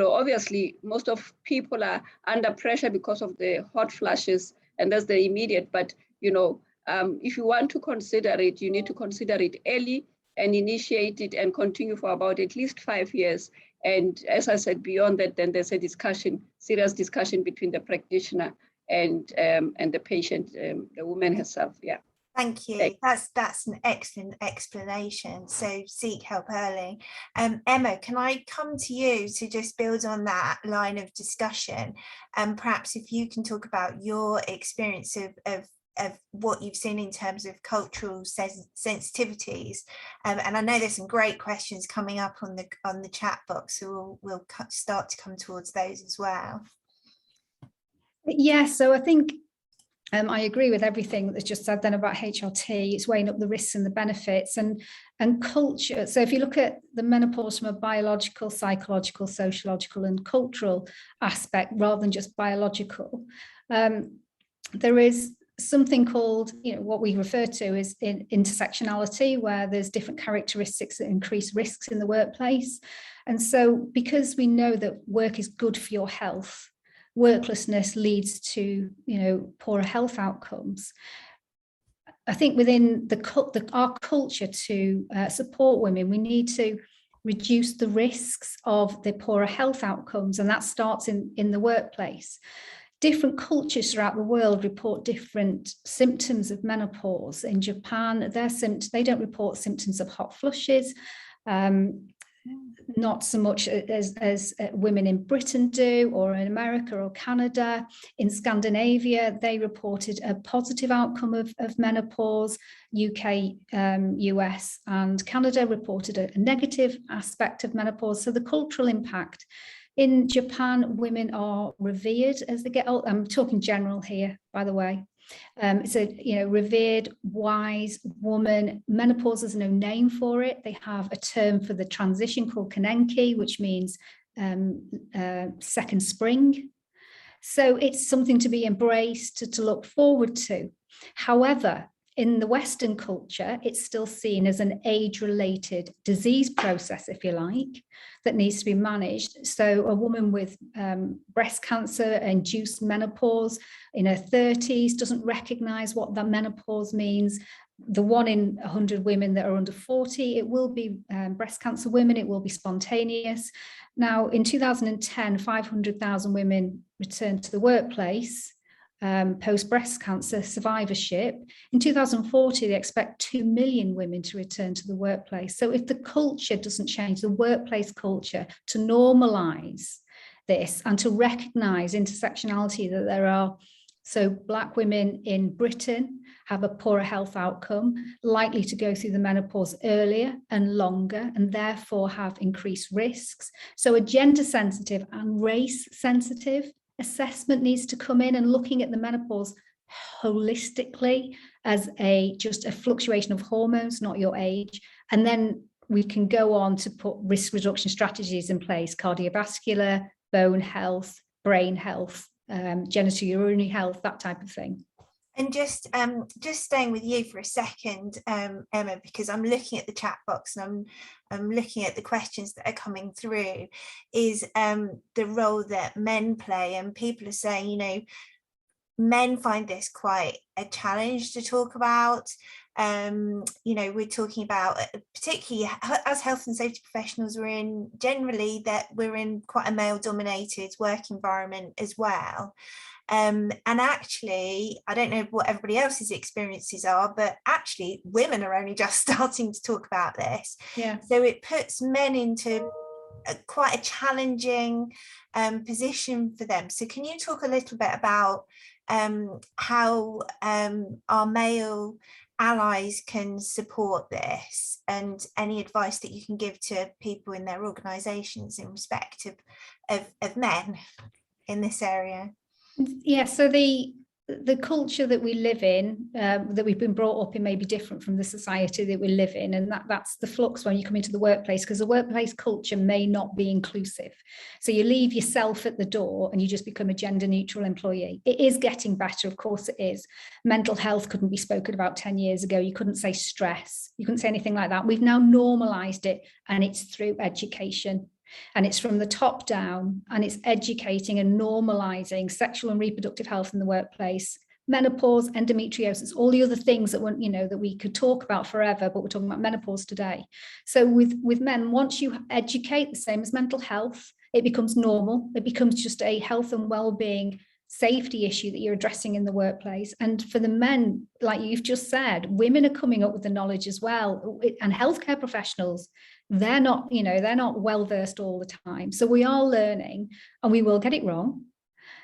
obviously most of people are under pressure because of the hot flashes, and that's the immediate, but if you want to consider it, you need to consider it early and initiate it and continue for about at least 5 years. And as I said, beyond that, then there's a discussion, serious discussion between the practitioner and the patient, the woman herself. Yeah. Thank you. That's an excellent explanation. So seek help early. Emma, can I come to you to just build on that line of discussion? And perhaps if you can talk about your experience of what you've seen in terms of cultural sensitivities, and I know there's some great questions coming up on the chat box, so we'll start to come towards those as well. Yeah, so I think I agree with everything that's just said then about HRT. It's weighing up the risks and the benefits, and culture. So if you look at the menopause from a biological, psychological, sociological and cultural aspect rather than just biological, there is something called, what we refer to as intersectionality, where there's different characteristics that increase risks in the workplace. And so because we know that work is good for your health, worklessness leads to, poorer health outcomes. I think within our culture to support women, we need to reduce the risks of the poorer health outcomes, and that starts in the workplace. Different cultures throughout the world report different symptoms of menopause. In Japan, they don't report symptoms of hot flushes, not so much as women in Britain do, or in America or Canada. In Scandinavia, they reported a positive outcome of menopause. UK, US and Canada reported a negative aspect of menopause. So the cultural impact. In Japan, women are revered as they get old. I'm talking general here, by the way. So, revered, wise woman. Menopause has no name for it. They have a term for the transition called kanenki, which means second spring. So it's something to be embraced, to look forward to. However, in the Western culture, it's still seen as an age-related disease process, if you like, that needs to be managed. So a woman with breast cancer, induced menopause in her 30s, doesn't recognize what that menopause means. The 1 in 100 women that are under 40, it will be breast cancer women, it will be spontaneous. Now, in 2010, 500,000 women returned to the workplace post breast cancer survivorship. In 2040, they expect 2 million women to return to the workplace. So if the culture doesn't change, the workplace culture, to normalise this and to recognise intersectionality, that there are, so Black women in Britain have a poorer health outcome, likely to go through the menopause earlier and longer, and therefore have increased risks. So a gender sensitive and race sensitive assessment needs to come in, and looking at the menopause holistically as just a fluctuation of hormones, not your age. And then we can go on to put risk reduction strategies in place: cardiovascular, bone health, brain health, genitourinary health, that type of thing. And just staying with you for a second, Emma, because I'm looking at the chat box and I'm looking at the questions that are coming through, is the role that men play. And people are saying, you know, men find this quite a challenge to talk about. You know, we're talking about, particularly as health and safety professionals, we're in quite a male dominated work environment as well. And actually, I don't know what everybody else's experiences are, but actually women are only just starting to talk about this. Yeah. So it puts men into quite a challenging position for them. So can you talk a little bit about how our male allies can support this, and any advice that you can give to people in their organisations in respect of men in this area? Yeah, so the culture that we live in, that we've been brought up in, may be different from the society that we live in, and that's the flux when you come into the workplace, because the workplace culture may not be inclusive. So you leave yourself at the door and you just become a gender neutral employee. It is getting better, of course it is. Mental health couldn't be spoken about 10 years ago. You couldn't say stress, you couldn't say anything like that. We've now normalized it, and it's through education. And it's from the top down, and it's educating and normalizing sexual and reproductive health in the workplace, menopause, endometriosis, all the other things that that we could talk about forever, but we're talking about menopause today. So with men, once you educate, the same as mental health, it becomes normal. It becomes just a health and well-being safety issue that you're addressing in the workplace. And for the men, like you've just said, women are coming up with the knowledge as well, and healthcare professionals, they're not well versed all the time. So we are learning, and we will get it wrong.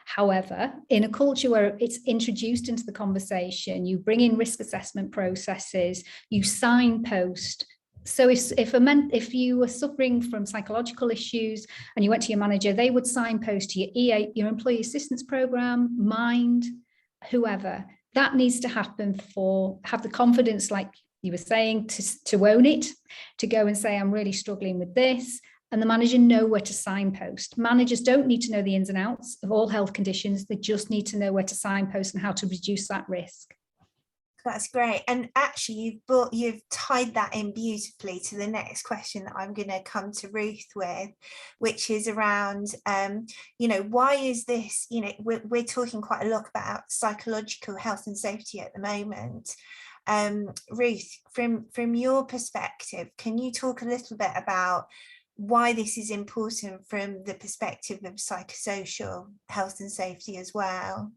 However, in a culture where it's introduced into the conversation, you bring in risk assessment processes, you signpost. So if you were suffering from psychological issues and you went to your manager, they would signpost to your EA, your employee assistance program, Mind, whoever. That needs to happen. Have the confidence, like you were saying, to own it, to go and say, I'm really struggling with this, and the manager know where to signpost. Managers don't need to know the ins and outs of all health conditions. They just need to know where to signpost and how to reduce that risk. That's great. And actually you've tied that in beautifully to the next question that I'm going to come to Ruth with, which is around why is this, we're talking quite a lot about psychological health and safety at the moment. Ruth, from your perspective, can you talk a little bit about why this is important from the perspective of psychosocial health and safety as well?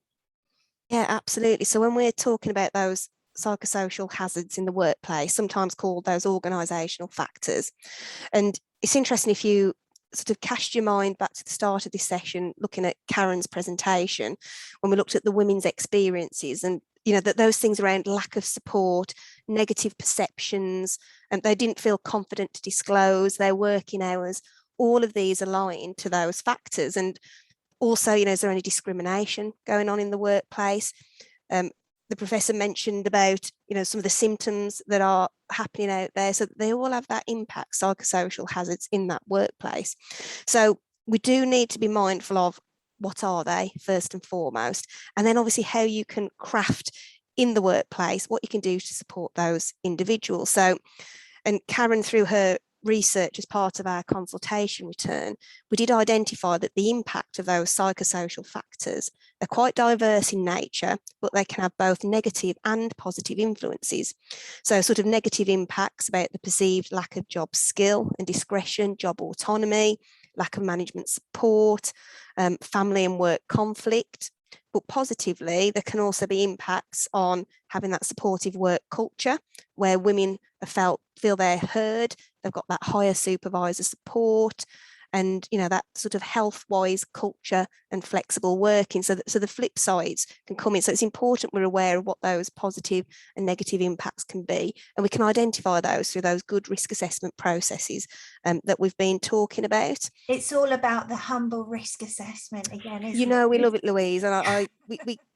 Yeah, absolutely. So when we're talking about those psychosocial hazards in the workplace, sometimes called those organisational factors, and it's interesting if you sort of cast your mind back to the start of this session, looking at Karen's presentation, when we looked at the women's experiences, and that those things around lack of support, negative perceptions, and they didn't feel confident to disclose their working hours, all of these align to those factors. And also, is there any discrimination going on in the workplace? The professor mentioned about, some of the symptoms that are happening out there, so that they all have that impact, psychosocial hazards in that workplace. So we do need to be mindful of what are they, first and foremost, and then obviously how you can craft in the workplace, what you can do to support those individuals. So, and Karen, through her research as part of our consultation return, we did identify that the impact of those psychosocial factors are quite diverse in nature, but they can have both negative and positive influences. So sort of negative impacts about the perceived lack of job skill and discretion, job autonomy, lack of management support, family and work conflict. But positively, there can also be impacts on having that supportive work culture where women feel they're heard, they've got that higher supervisor support, and that sort of health-wise culture and flexible working. So the flip sides can come in. So it's important we're aware of what those positive and negative impacts can be, and we can identify those through those good risk assessment processes that we've been talking about. It's all about the humble risk assessment again, isn't it? We love it, Louise, and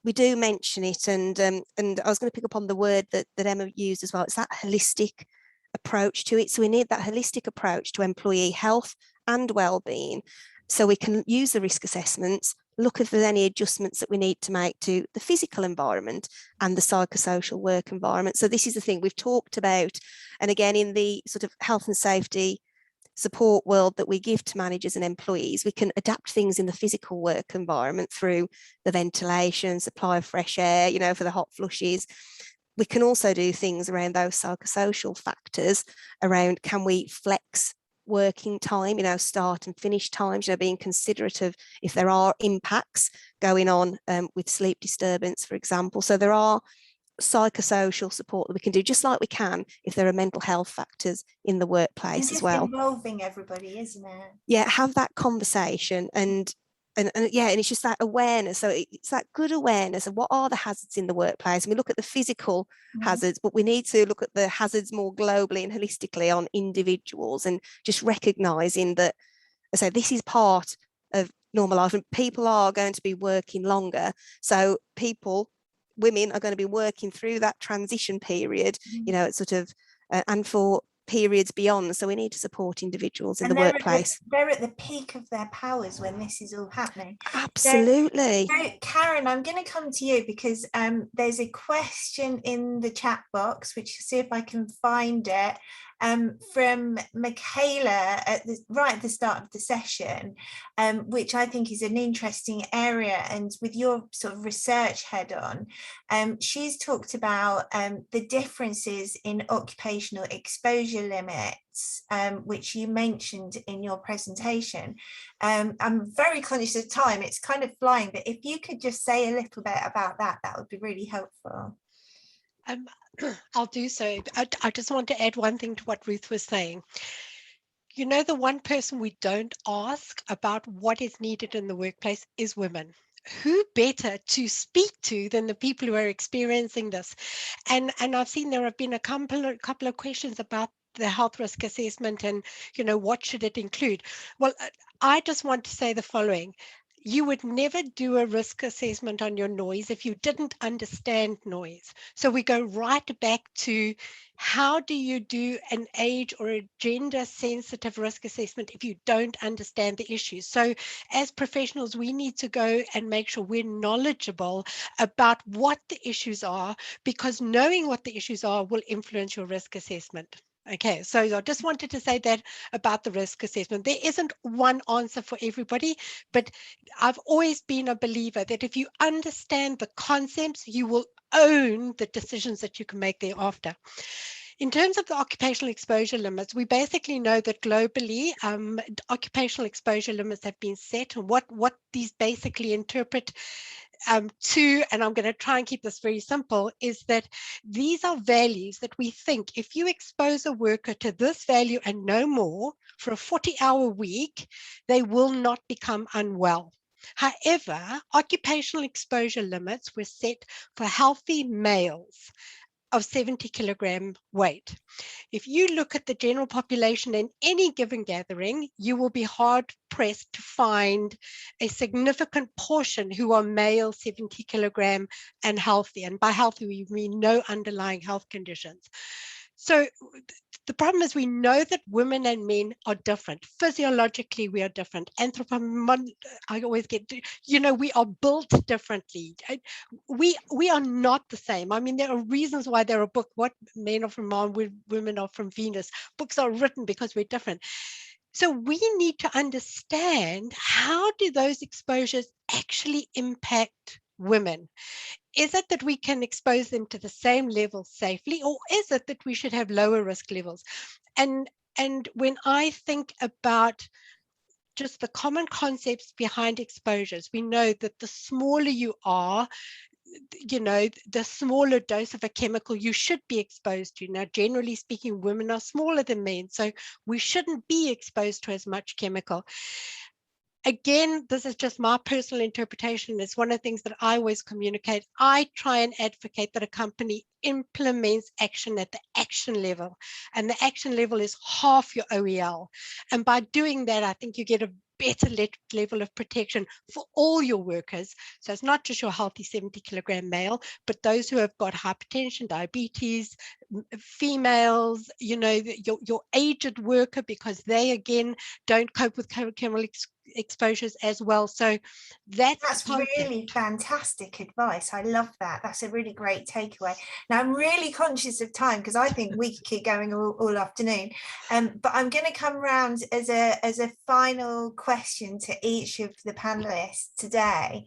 we do mention it, and I was going to pick up on the word that Emma used as well. It's that holistic approach to it. So we need that holistic approach to employee health and well-being, so we can use the risk assessments, look if there's any adjustments that we need to make to the physical environment and the psychosocial work environment. So this is the thing we've talked about, and again, in the sort of health and safety support world that we give to managers and employees, we can adapt things in the physical work environment through the ventilation, supply of fresh air, for the hot flushes. We can also do things around those psychosocial factors around, can we flex working time, start and finish times, being considerate of if there are impacts going on with sleep disturbance, for example. So there are psychosocial support that we can do, just like we can if there are mental health factors in the workplace as well. Involving everybody, isn't it? Yeah, have that conversation and it's just that awareness. So it's that good awareness of what are the hazards in the workplace. And we look at the physical hazards, but we need to look at the hazards more globally and holistically on individuals, and just recognizing that, I say, this is part of normal life, and people are going to be working longer. So women are going to be working through that transition period, and for periods beyond. So we need to support individuals in the workplace. They're at the peak of their powers when this is all happening. Absolutely. So Karen, I'm going to come to you because there's a question in the chat box, which see if I can find it, from Michaela right at the start of the session, which I think is an interesting area. And with your sort of research head on, she's talked about the differences in occupational exposure limits, which you mentioned in your presentation. I'm very conscious of time, it's kind of flying, but if you could just say a little bit about that, that would be really helpful. I'll do so. I just want to add one thing to what Ruth was saying. The one person we don't ask about what is needed in the workplace is women. Who better to speak to than the people who are experiencing this? And I've seen there have been a couple of questions about the health risk assessment and, what should it include? Well, I just want to say the following. You would never do a risk assessment on your noise if you didn't understand noise. So we go right back to, how do you do an age or a gender sensitive risk assessment if you don't understand the issues? So as professionals, we need to go and make sure we're knowledgeable about what the issues are, because knowing what the issues are will influence your risk assessment. Okay, so I just wanted to say that about the risk assessment. There isn't one answer for everybody, but I've always been a believer that if you understand the concepts, you will own the decisions that you can make thereafter. In terms of the occupational exposure limits, we basically know that globally, occupational exposure limits have been set, and what these basically interpret to, and I'm going to try and keep this very simple, is that these are values that we think if you expose a worker to this value and no more for a 40-hour week, they will not become unwell. However, occupational exposure limits were set for healthy males of 70 kilogram weight. If you look at the general population in any given gathering, you will be hard pressed to find a significant portion who are male 70 kilogram and healthy. And by healthy, we mean no underlying health conditions. So The problem is we know that women and men are different. Physiologically, we are different. I always get, we are built differently. We are not the same. I mean, there are reasons why there are books, what men are from Mars, women are from Venus. Books are written because we're different. So we need to understand, how do those exposures actually impact women? Is it that we can expose them to the same level safely, or is it that we should have lower risk levels? And when I think about just the common concepts behind exposures, we know that the smaller you are, the smaller dose of a chemical you should be exposed to. Now, generally speaking, women are smaller than men, so we shouldn't be exposed to as much chemical. Again, this is just my personal interpretation. It's one of the things that I always communicate. I try and advocate that a company implements action at the action level, and the action level is half your OEL. And by doing that, I think you get a better level of protection for all your workers. So it's not just your healthy 70-kilogram male, but those who have got hypertension, diabetes, females, your aged worker, because they again don't cope with chemical exposures as well. So that's really fantastic advice. I love that. That's a really great takeaway. Now, I'm really conscious of time because I think we could keep going all afternoon, but I'm going to come around as a final question to each of the panelists today.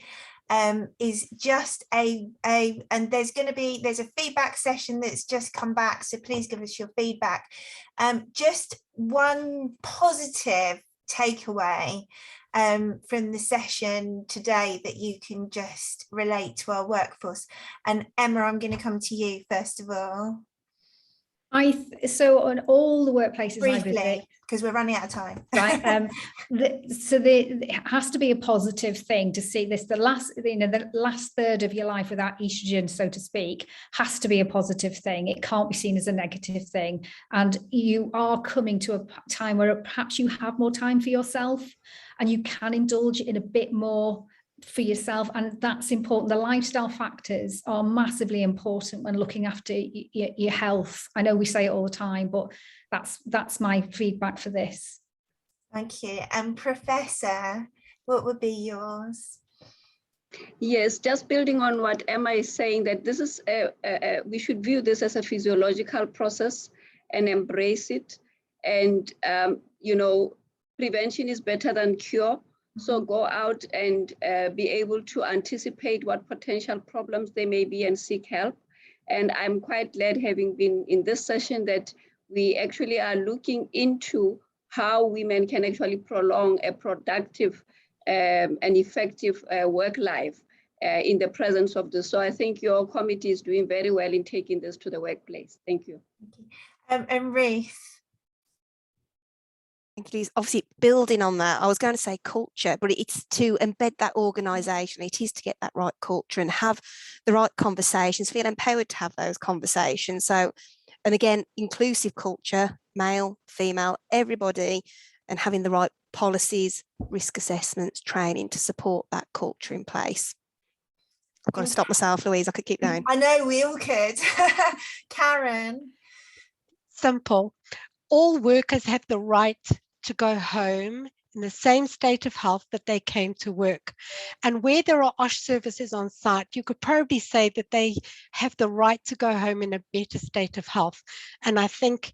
Is just and there's a feedback session that's just come back, so please give us your feedback. Just one positive takeaway from the session today that you can just relate to our workforce. And Emma, I'm going to come to you first of all. So on all the workplaces I briefly, visit, because we're running out of time, right? It has to be a positive thing to see this. The last third of your life without estrogen, so to speak, has to be a positive thing. It can't be seen as a negative thing. And you are coming to a time where perhaps you have more time for yourself, and you can indulge in a bit more for yourself, and that's important. The lifestyle factors are massively important when looking after your health. I know we say it all the time, but that's my feedback for this. Thank you. And Professor, what would be yours? Yes, just building on what Emma is saying, that this is we should view this as a physiological process and embrace it. And prevention is better than cure. So go out and be able to anticipate what potential problems there may be and seek help. And I'm quite glad, having been in this session, that we actually are looking into how women can actually prolong a productive and effective work life in the presence of this. So I think your committee is doing very well in taking this to the workplace. Thank you. And Reese. Thank you. Obviously, building on that, I was going to say culture, but it's to embed that organisation. It is to get that right culture and have the right conversations, feel empowered to have those conversations. So, and again, inclusive culture, male, female, everybody, and having the right policies, risk assessments, training to support that culture in place. I've got to stop myself, Louise. I could keep going. I know, we all could. Karen. Simple. All workers have the right to go home in the same state of health that they came to work. And where there are IOSH services on site, you could probably say that they have the right to go home in a better state of health. And I think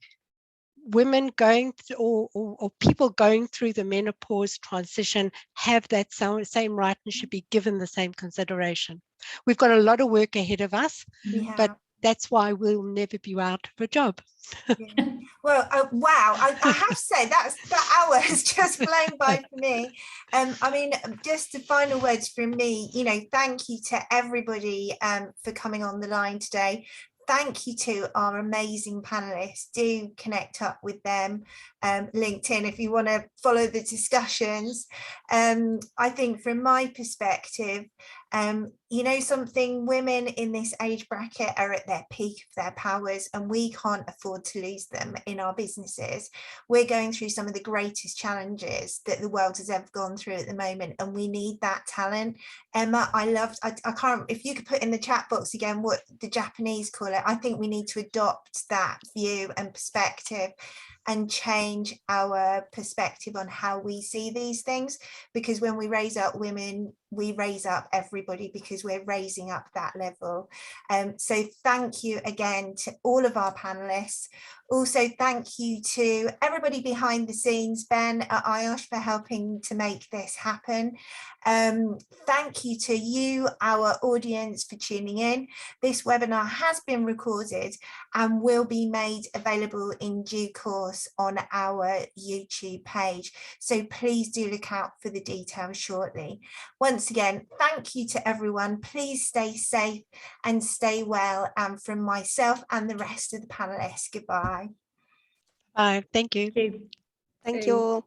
women going through, or people going through the menopause transition have that same right and should be given the same consideration. We've got a lot of work ahead of us, but that's why we'll never be out of a job. Yeah. Well, wow, I have to say that hour has just flown by for me. I mean, just the final words from me, thank you to everybody for coming on the line today. Thank you to our amazing panelists. Do connect up with them, LinkedIn, if you want to follow the discussions. I think from my perspective, You know something, women in this age bracket are at their peak of their powers, and we can't afford to lose them in our businesses. We're going through some of the greatest challenges that the world has ever gone through at the moment, and we need that talent. Emma, I can't, if you could put in the chat box again what the Japanese call it, I think we need to adopt that view and perspective and change our perspective on how we see these things, because when we raise up women, we raise up everybody, because we're raising up that level. So thank you again to all of our panelists. Also, thank you to everybody behind the scenes, Ben at IOSH, for helping to make this happen. Thank you to you, our audience, for tuning in. This webinar has been recorded and will be made available in due course on our YouTube page. So please do look out for the details shortly. Once again, thank you to everyone. Please stay safe and stay well. And from myself and the rest of the panelists, goodbye. Bye. Thank you. Thank you. Thank you all.